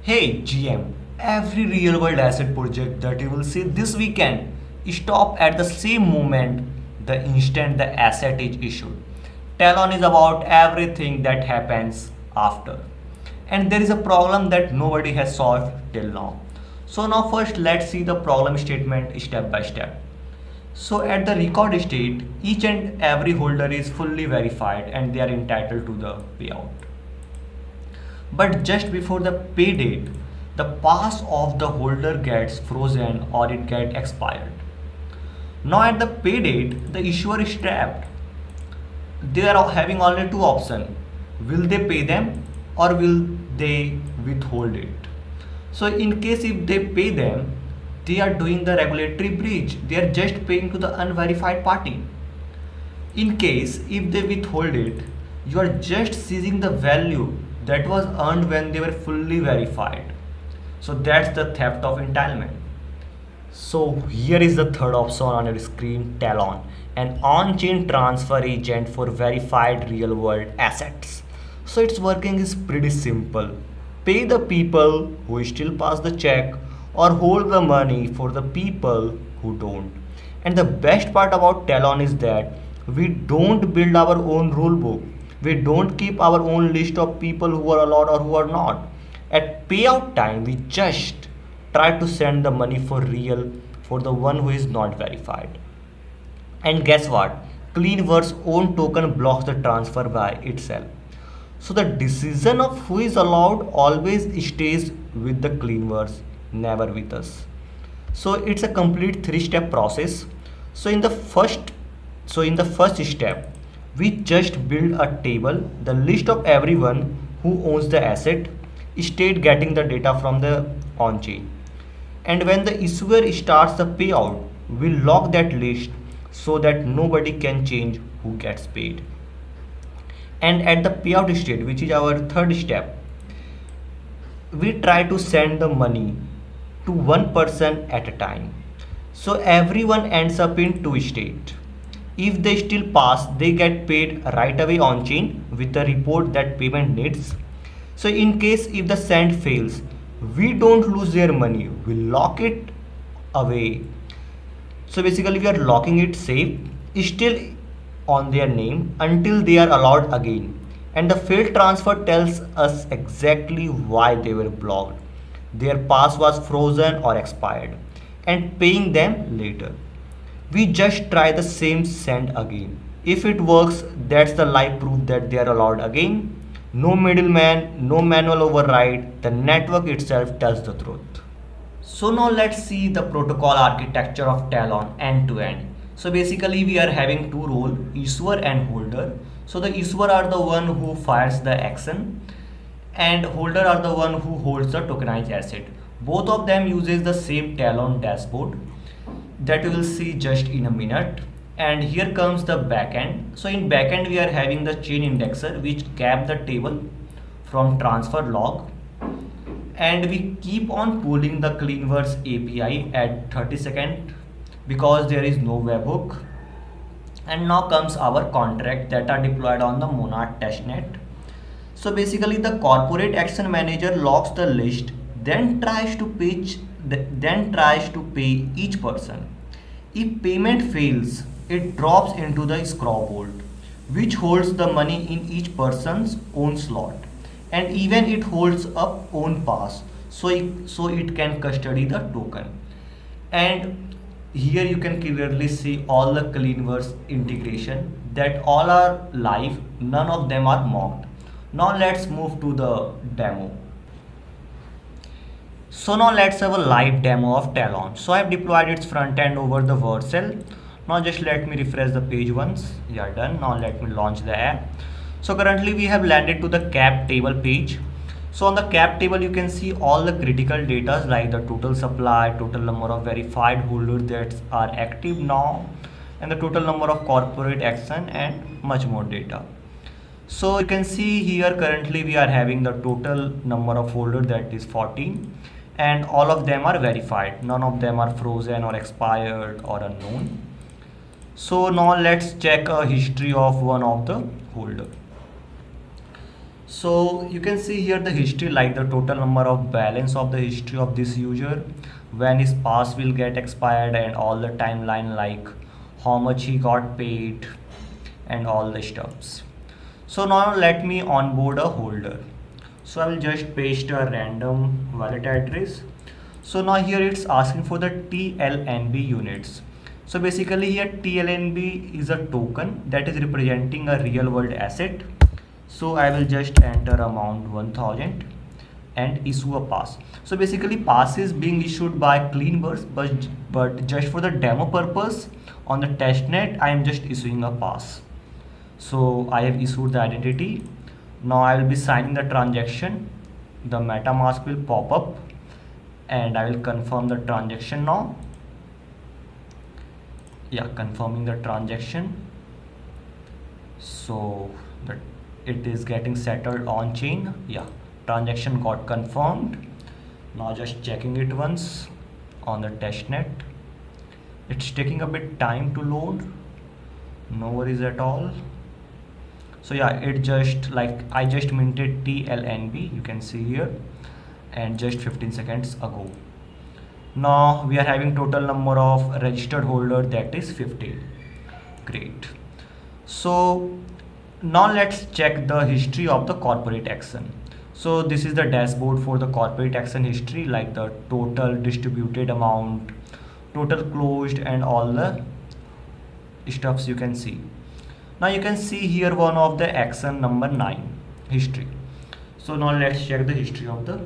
Hey GM, every real world asset project that you will see this weekend stop at the same moment the instant the asset is issued. Talon is about everything that happens after. And there is a problem that nobody has solved till now. So now first let's see the problem statement step by step. So at the record state, each and every holder is fully verified and they are entitled to the payout. But just before the pay date, the pass of the holder gets frozen or it gets expired. Now at the pay date, the issuer is trapped. They are having only two options. Will they pay them or will they withhold it? So in case if they pay them, they are doing the regulatory breach. They are just paying to the unverified party. In case if they withhold it, you are just seizing the value that was earned when they were fully verified. So that's the theft of entitlement. So here is the third option on your screen, Talon, an on-chain transfer agent for verified real-world assets. So its working is pretty simple. Pay the people who still pass the check or hold the money for the people who don't. And the best part about Talon is that we don't build our own rule book. We don't keep our own list of people who are allowed or who are not. At payout time, we just try to send the money for real for the one who is not verified. And guess what? Cleanverse own token blocks the transfer by itself. So the decision of who is allowed always stays with the Cleanverse, never with us. So it's a complete three-step process. So in the first in the first step, we just build a table, the list of everyone who owns the asset, state getting the data from the on-chain. And when the issuer starts the payout, we lock that list so that nobody can change who gets paid. And at the payout state, which is our third step, we try to send the money to one person at a time. So everyone ends up in two states. If they still pass, they get paid right away on chain with the report that payment needs. So in case if the send fails, we don't lose their money, we lock it away. So basically we are locking it safe, still on their name until they are allowed again. And the failed transfer tells us exactly why they were blocked. Their pass was frozen or expired and paying them later. We just try the same send again. If it works, that's the live proof that they are allowed again. No middleman, no manual override, the network itself tells the truth. So now let's see the protocol architecture of Talon end to end. So basically we are having two roles, issuer and holder. So the issuer are the one who fires the action and holder are the one who holds the tokenized asset. Both of them uses the same Talon dashboard that we will see just in a minute. And here comes the backend. So in backend we are having the chain indexer which grab the table from transfer log, and we keep on pulling the Cleanverse API at 30 seconds because there is no webhook. And now comes our contract that are deployed on the Monad testnet. So basically the corporate action manager locks the list, then tries to pay each person. If payment fails, it drops into the scroll vault, which holds the money in each person's own slot, and even it holds up own pass, so it can custody the token. And here you can clearly see all the Cleanverse integration that all are live, none of them are mocked. Now let's move to the demo. So now let's have a live demo of Talon. So I've deployed its front end over the Vercel. Now just let me refresh the page once. Yeah, done. Now let me launch the app. So currently we have landed to the cap table page. So on the cap table you can see all the critical data like the total supply, total number of verified holders that are active now, and the total number of corporate action and much more data. So you can see here currently we are having the total number of holders, that is 14, and all of them are verified. None of them are frozen or expired or unknown. So now let's check a history of one of the holder. So you can see here the history, like the total number of balance of the history of this user, when his pass will get expired, and all the timeline, like how much he got paid and all the stuffs. So now let me onboard a holder. So I will just paste a random wallet address. So now here it's asking for the TLNB units. So basically here TLNB is a token that is representing a real world asset. So I will just enter amount 1000 and issue a pass. So basically pass is being issued by Cleanverse, but just for the demo purpose on the testnet I am just issuing a pass. So I have issued the identity. Now I will be signing the transaction. The MetaMask will pop up and I will confirm the transaction now. Yeah, confirming the transaction. So that it is getting settled on chain. Yeah, transaction got confirmed. Now just checking it once on the testnet. It's taking a bit time to load. No worries at all. So yeah, it just like I just minted TLNB, you can see here, and just 15 seconds ago. Now we are having total number of registered holder, that is 15. Great. So now let's check the history of the corporate action. So this is the dashboard for the corporate action history, like the total distributed amount, total closed, and all the stuffs you can see. Now you can see here one of the action number 9 history. So now let's check the history of the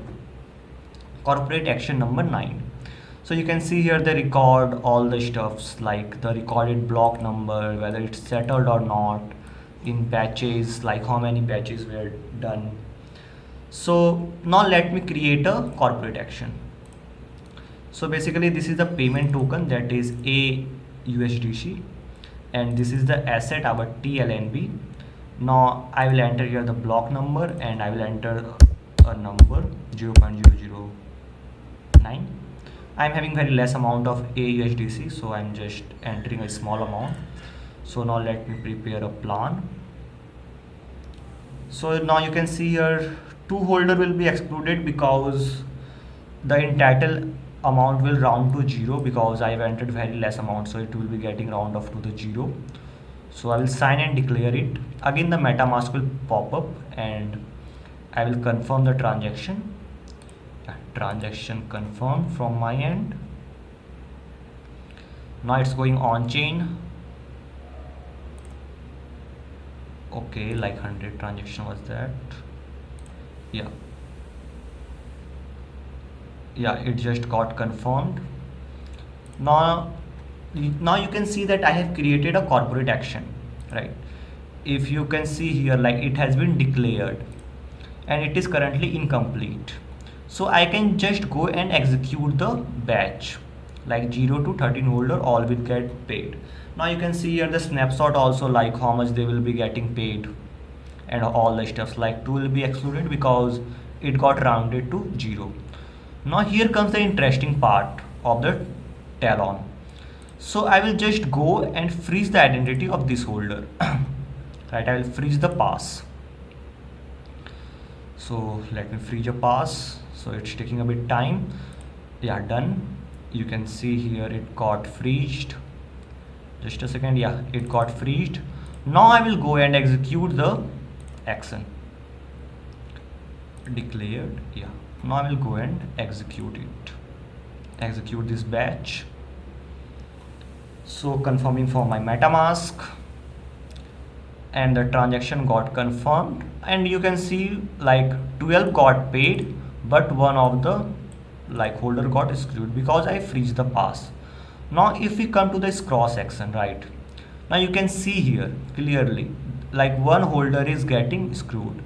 corporate action number 9. So you can see here the record all the stuffs, like the recorded block number, whether it's settled or not, in batches, like how many batches were done. So now let me create a corporate action. So basically this is the payment token, that is a USDC, and this is the asset, our TLNB. Now I will enter here the block number and I will enter a number 0.009. I'm having very less amount of AUSDC, so I'm just entering a small amount. So now let me prepare a plan. So now you can see here 2 holder will be excluded because the entitled amount will round to 0, because I have entered very less amount, so it will be getting round off to the 0. So I will sign and declare it. Again the MetaMask will pop up and I will confirm the transaction. Transaction confirmed from my end. Now it's going on chain. Okay, like 100 transaction was that. Yeah, it just got confirmed. Now you can see that I have created a corporate action, right? If you can see here, like it has been declared and it is currently incomplete. So I can just go and execute the batch, like 0 to 13 holder all will get paid. Now you can see here the snapshot also, like how much they will be getting paid and all the stuff, like 2 will be excluded because it got rounded to 0. Now here comes the interesting part of the Talon. So I will just go and freeze the identity of this holder. Right, I will freeze the pass. So let me freeze a pass. So it's taking a bit time. Yeah, done. You can see here it got freezed. Just a second. Yeah, it got freezed. Now I will go and execute the action. Declared. Yeah, now I will go and execute it. Execute this batch. So confirming for my MetaMask, and the transaction got confirmed, and you can see like 12 got paid, but one of the like holder got excluded because I freeze the pass. Now if we come to this cross action, right, now you can see here clearly like one holder is getting screwed.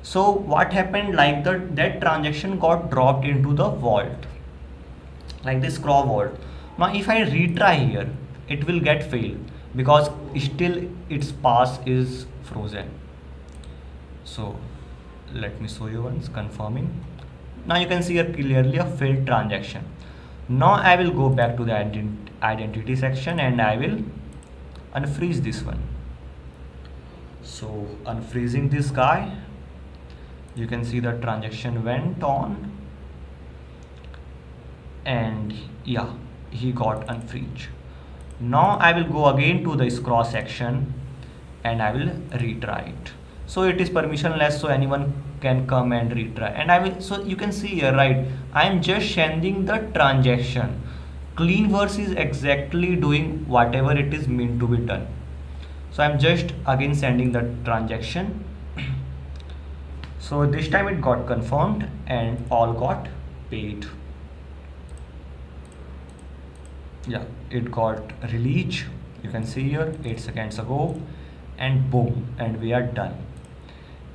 So what happened, like that transaction got dropped into the vault, like this scroll vault. Now if I retry here, it will get failed because still its pass is frozen. So let me show you once, confirming. Now you can see here clearly a failed transaction. Now I will go back to the identity section and I will unfreeze this one. So unfreezing this guy, You can see the transaction went on, and yeah, he got unfreeze. Now I will go again to this cross section and I will retry it. So it is permissionless, so anyone can come and retry, and I will, so you can see here, right, I am just sending the transaction. Cleanverse is exactly doing whatever it is meant to be done. So I'm just again sending the transaction. So this time it got confirmed and all got paid. Yeah, it got released. You can see here 8 seconds ago, and boom, and we are done.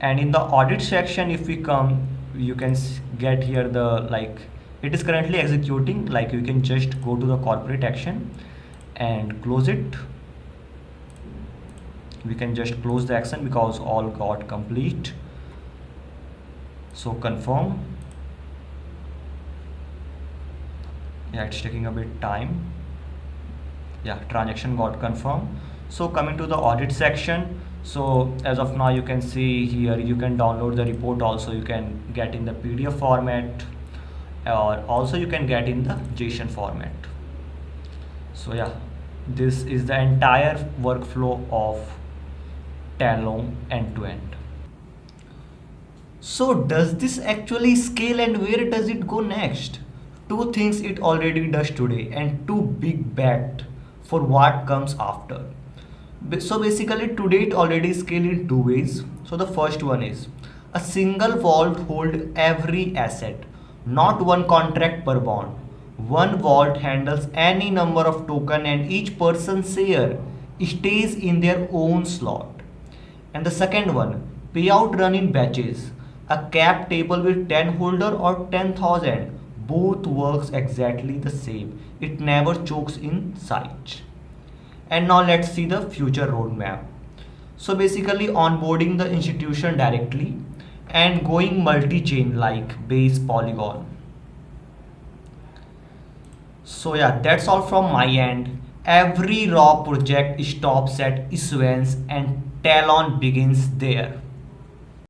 And in the audit section, if we come, you can get here the, like, it is currently executing. Like, you can just go to the corporate action and close it. We can just close the action because all got complete. So confirm. Yeah, it's taking a bit time. Yeah, transaction got confirmed. So coming to the audit section, so as of now you can see here, you can download the report also. You can get in the PDF format, or also you can get in the JSON format. So yeah, this is the entire workflow of Talon end to end. So does this actually scale, and where does it go next? Two things it already does today, and two big bet for what comes after. So basically today it already scale in two ways. So the first one is a single vault hold every asset, not one contract per bond. One vault handles any number of token, and each person's share stays in their own slot. And the second one, payout run in batches. A cap table with 10 holder or 10,000. Both works exactly the same. It never chokes in sight. And now let's see the future roadmap. So basically onboarding the institution directly and going multi-chain like Base Polygon. So yeah, that's all from my end. Every raw project stops at issuance and Talon begins there.